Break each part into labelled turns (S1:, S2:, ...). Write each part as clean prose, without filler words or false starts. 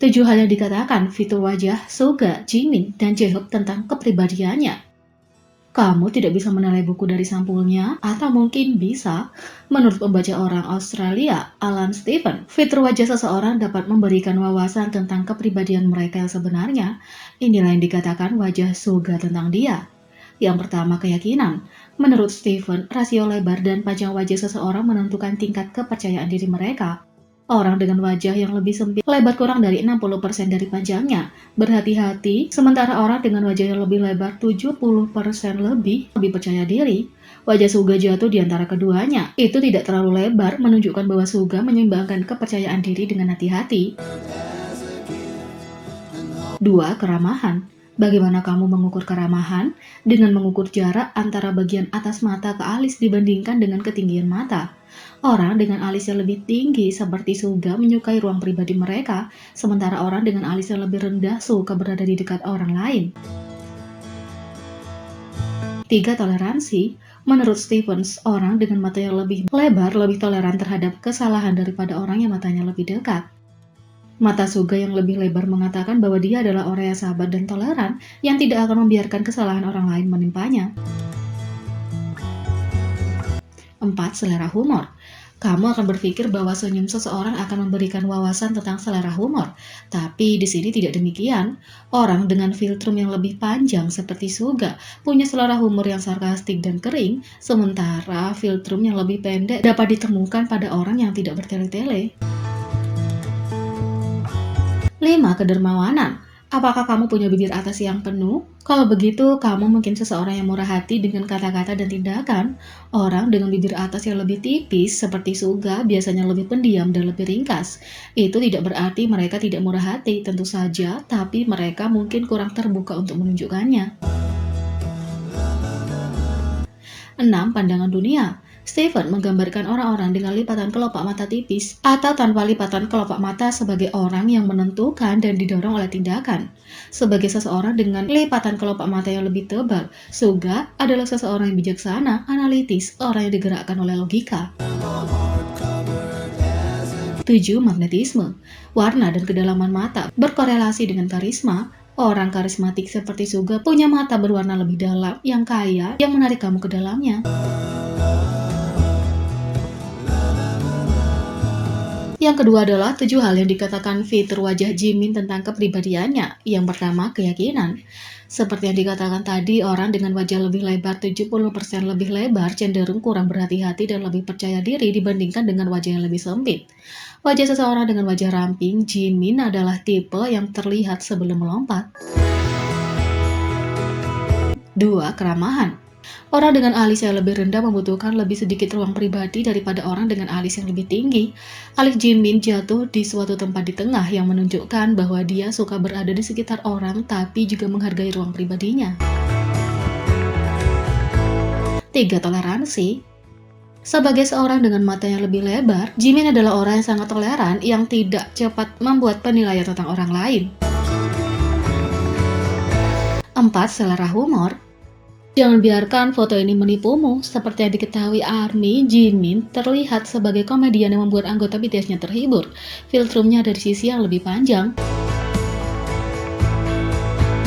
S1: 7 hal yang dikatakan fitur wajah Suga, Jimin, dan J-Hope tentang kepribadiannya. Kamu tidak bisa menilai buku dari sampulnya, atau mungkin bisa. Menurut pembaca orang Australia, Alan Stephen, fitur wajah seseorang dapat memberikan wawasan tentang kepribadian mereka yang sebenarnya. Inilah yang dikatakan wajah Suga tentang dia. Yang pertama, keyakinan. Menurut Stephen, rasio lebar dan panjang wajah seseorang menentukan tingkat kepercayaan diri mereka. Orang dengan wajah yang lebih sempit, lebar kurang dari 60% dari panjangnya, berhati-hati, sementara orang dengan wajah yang lebih lebar 70% lebih percaya diri. Wajah Suga jatuh di antara keduanya. Itu tidak terlalu lebar, menunjukkan bahwa Suga menyeimbangkan kepercayaan diri dengan hati-hati. 2. Keramahan. Bagaimana kamu mengukur keramahan? Dengan mengukur jarak antara bagian atas mata ke alis dibandingkan dengan ketinggian mata. Orang dengan alis yang lebih tinggi seperti Suga menyukai ruang pribadi mereka, sementara orang dengan alis yang lebih rendah suka berada di dekat orang lain. 3. Toleransi. Menurut Stevens, orang dengan mata yang lebih lebar lebih toleran terhadap kesalahan daripada orang yang matanya lebih dekat. Mata Suga yang lebih lebar mengatakan bahwa dia adalah orang yang sabar dan toleran yang tidak akan membiarkan kesalahan orang lain menimpanya. 4. Selera humor. Kamu akan berpikir bahwa senyum seseorang akan memberikan wawasan tentang selera humor, tapi di sini tidak demikian. Orang dengan filtrum yang lebih panjang seperti Suga punya selera humor yang sarkastik dan kering, sementara filtrum yang lebih pendek dapat ditemukan pada orang yang tidak bertele-tele. 5. Kedermawanan. Apakah kamu punya bibir atas yang penuh? Kalau begitu, kamu mungkin seseorang yang murah hati dengan kata-kata dan tindakan. Orang dengan bibir atas yang lebih tipis, seperti Suga, biasanya lebih pendiam dan lebih ringkas. Itu tidak berarti mereka tidak murah hati, tentu saja, tapi mereka mungkin kurang terbuka untuk menunjukkannya. 6. Pandangan dunia. Stephen menggambarkan orang-orang dengan lipatan kelopak mata tipis atau tanpa lipatan kelopak mata sebagai orang yang menentukan dan didorong oleh tindakan. Sebagai seseorang dengan lipatan kelopak mata yang lebih tebal, Suga adalah seseorang yang bijaksana, analitis, orang yang digerakkan oleh logika. 7. Magnetisme. Warna dan kedalaman mata berkorelasi dengan karisma. Orang karismatik seperti Suga punya mata berwarna lebih dalam, yang kaya, yang menarik kamu ke dalamnya. Yang kedua adalah 7 hal yang dikatakan fitur wajah Jimin tentang kepribadiannya. Yang pertama, keyakinan. Seperti yang dikatakan tadi, orang dengan wajah lebih lebar 70% lebih lebar cenderung kurang berhati-hati dan lebih percaya diri dibandingkan dengan wajah yang lebih sempit. Wajah seseorang dengan wajah ramping, Jimin adalah tipe yang terlihat sebelum melompat. 2. Keramahan. Orang dengan alis yang lebih rendah membutuhkan lebih sedikit ruang pribadi daripada orang dengan alis yang lebih tinggi. Alis Jimin jatuh di suatu tempat di tengah yang menunjukkan bahwa dia suka berada di sekitar orang tapi juga menghargai ruang pribadinya. 3. Toleransi. Sebagai seorang dengan mata yang lebih lebar, Jimin adalah orang yang sangat toleran yang tidak cepat membuat penilaian tentang orang lain. 4. Selera humor. Jangan biarkan foto ini menipumu. Seperti yang diketahui ARMY, Jimin terlihat sebagai komedian yang membuat anggota BTS-nya terhibur. Filtrumnya dari sisi yang lebih panjang.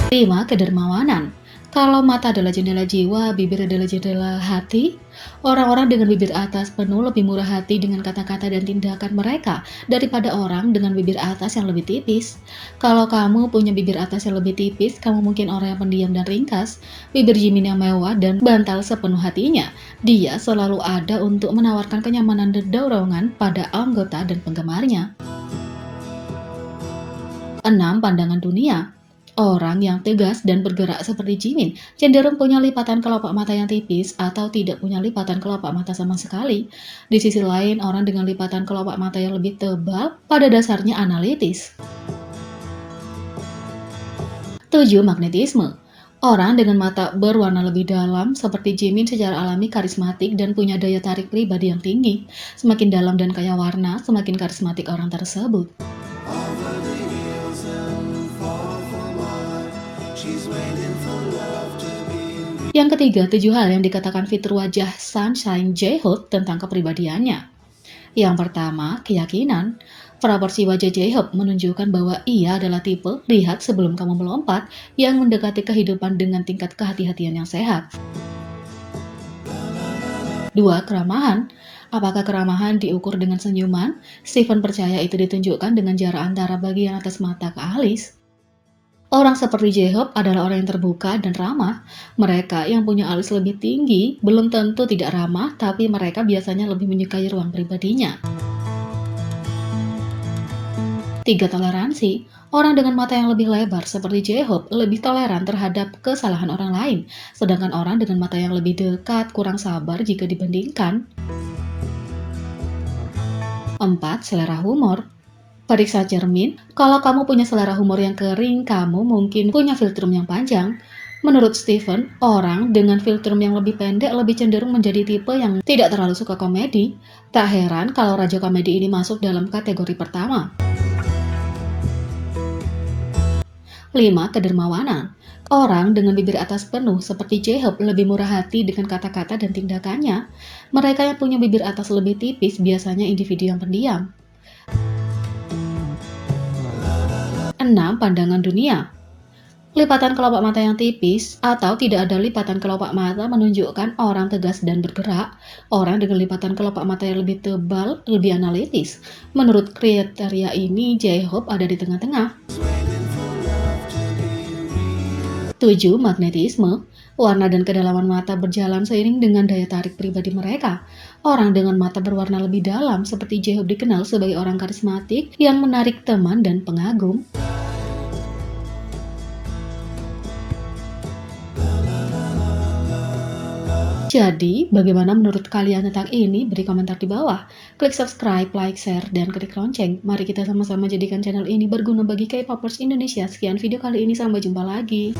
S1: 5. Kedermawanan. Kalau mata adalah jendela jiwa, bibir adalah jendela hati. Orang-orang dengan bibir atas penuh lebih murah hati dengan kata-kata dan tindakan mereka daripada orang dengan bibir atas yang lebih tipis. Kalau kamu punya bibir atas yang lebih tipis, kamu mungkin orang yang pendiam dan ringkas. Bibir Jimin yang mewah dan bantal sepenuh hatinya. Dia selalu ada untuk menawarkan kenyamanan dan dorongan pada anggota dan penggemarnya. 6. Pandangan dunia. Orang yang tegas dan bergerak seperti Jimin cenderung punya lipatan kelopak mata yang tipis atau tidak punya lipatan kelopak mata sama sekali. Di sisi lain, orang dengan lipatan kelopak mata yang lebih tebal pada dasarnya analitis. 7. Magnetisme. Orang dengan mata berwarna lebih dalam seperti Jimin secara alami karismatik dan punya daya tarik pribadi yang tinggi. Semakin dalam dan kaya warna, semakin karismatik orang tersebut. Yang ketiga, 7 hal yang dikatakan fitur wajah Sunshine J-Hope tentang kepribadiannya. Yang pertama, keyakinan. Proporsi wajah J-Hope menunjukkan bahwa ia adalah tipe lihat sebelum kamu melompat yang mendekati kehidupan dengan tingkat kehati-hatian yang sehat. 2. Keramahan. Apakah keramahan diukur dengan senyuman? Steven percaya itu ditunjukkan dengan jarak antara bagian atas mata ke alis. Orang seperti J-Hope adalah orang yang terbuka dan ramah. Mereka yang punya alis lebih tinggi belum tentu tidak ramah, tapi mereka biasanya lebih menyukai ruang pribadinya. 3. Toleransi. Orang dengan mata yang lebih lebar seperti J-Hope lebih toleran terhadap kesalahan orang lain, sedangkan orang dengan mata yang lebih dekat kurang sabar jika dibandingkan. 4. Selera humor. Periksa cermin, kalau kamu punya selera humor yang kering, kamu mungkin punya filtrum yang panjang. Menurut Steven, orang dengan filtrum yang lebih pendek lebih cenderung menjadi tipe yang tidak terlalu suka komedi. Tak heran kalau raja komedi ini masuk dalam kategori pertama. 5. Kedermawanan. Orang dengan bibir atas penuh seperti J-Hope lebih murah hati dengan kata-kata dan tindakannya. Mereka yang punya bibir atas lebih tipis biasanya individu yang pendiam. 6. Pandangan dunia. Lipatan kelopak mata yang tipis atau tidak ada lipatan kelopak mata menunjukkan orang tegas dan bergerak. Orang dengan lipatan kelopak mata yang lebih tebal lebih analitis. Menurut kriteria ini, J-Hope ada di tengah-tengah. 7. Magnetisme. Warna dan kedalaman mata berjalan seiring dengan daya tarik pribadi mereka. Orang dengan mata berwarna lebih dalam seperti J-Hope dikenal sebagai orang karismatik yang menarik teman dan pengagum. Jadi, bagaimana menurut kalian tentang ini? Beri komentar di bawah. Klik subscribe, like, share, dan klik lonceng. Mari kita sama-sama jadikan channel ini berguna bagi K-popers Indonesia. Sekian video kali ini, sampai jumpa lagi.